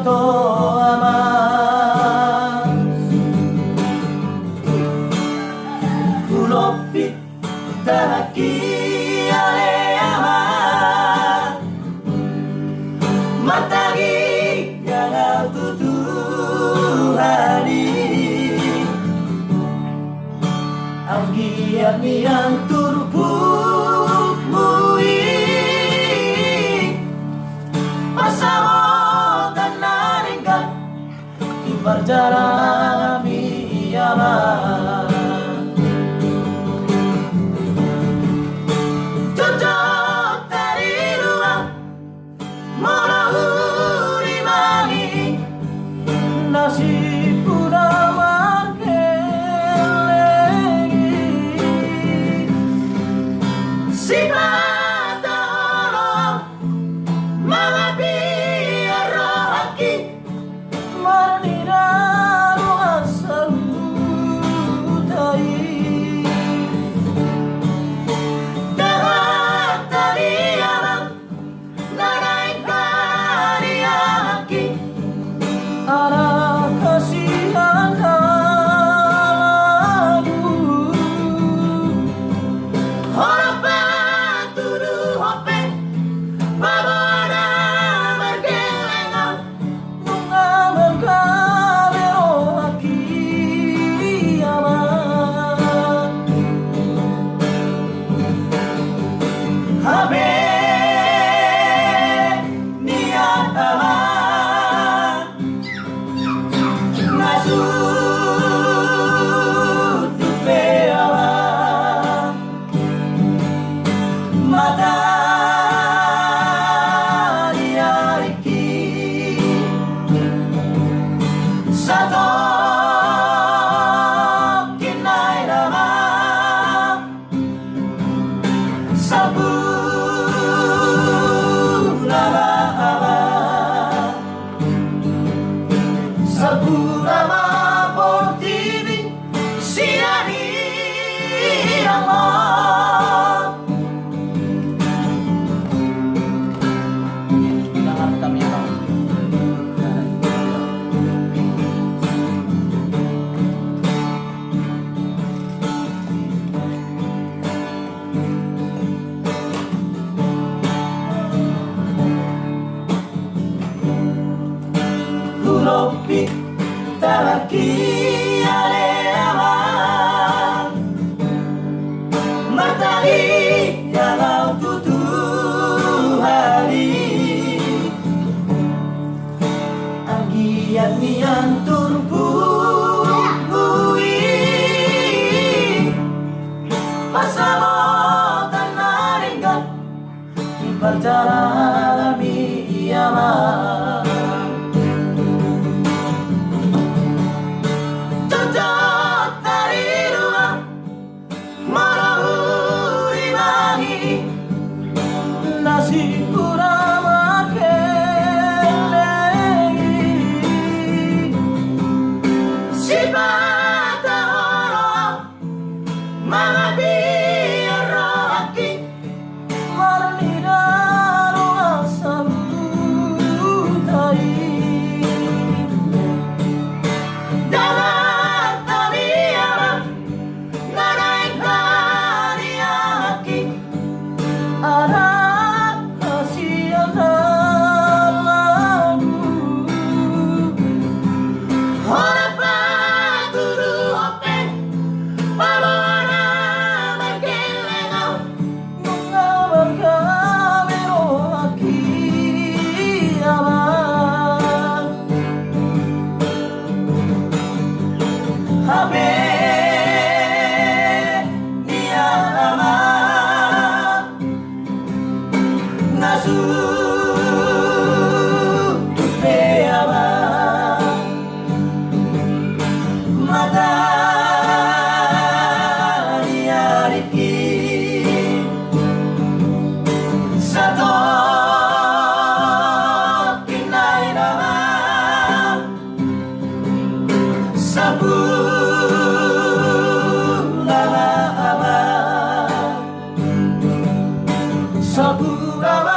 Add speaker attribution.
Speaker 1: Soto amat Kulopit Taraki ale amat Matagi yang tutu hari Anggian yang turpuk mui Pasawat dan naringkat Ibarjalan ialah Cocok dari ruang Morahuri mangi Nasib purnama kelegi Sifat Allah Mga biar rohaki Marniraru asalutai Dahat talianan Narai kariaki Ara kasihan lagu Harapan tuduh hope Babana mergelengan Bunga merkabero haki aman Habe niat aman Nasut tupe aman Mata diariki Satu kinai nama Sabu nama abad Sabu nama portivi Siani Allah Pinangartam yan ako Kulopit Taraki ale aman Matahari yang tutu hari Anggian yang turpuk bui Pasawat dan naringkat Berjalan ialah Cocok dari ruang Morahuri mangi Nasib purnama kelegi Sifat Allah Mga biar rohaki Marniraru asalutai Dalam talianan Narai kariaki Anak kasihan lagu Harapan tuduh hope Babana mergelengan Bunga merkabero haki aman Habe niat aman Nasut tupe aman Mata diariki Satu kinai nama Sabu nama abad Sabu nama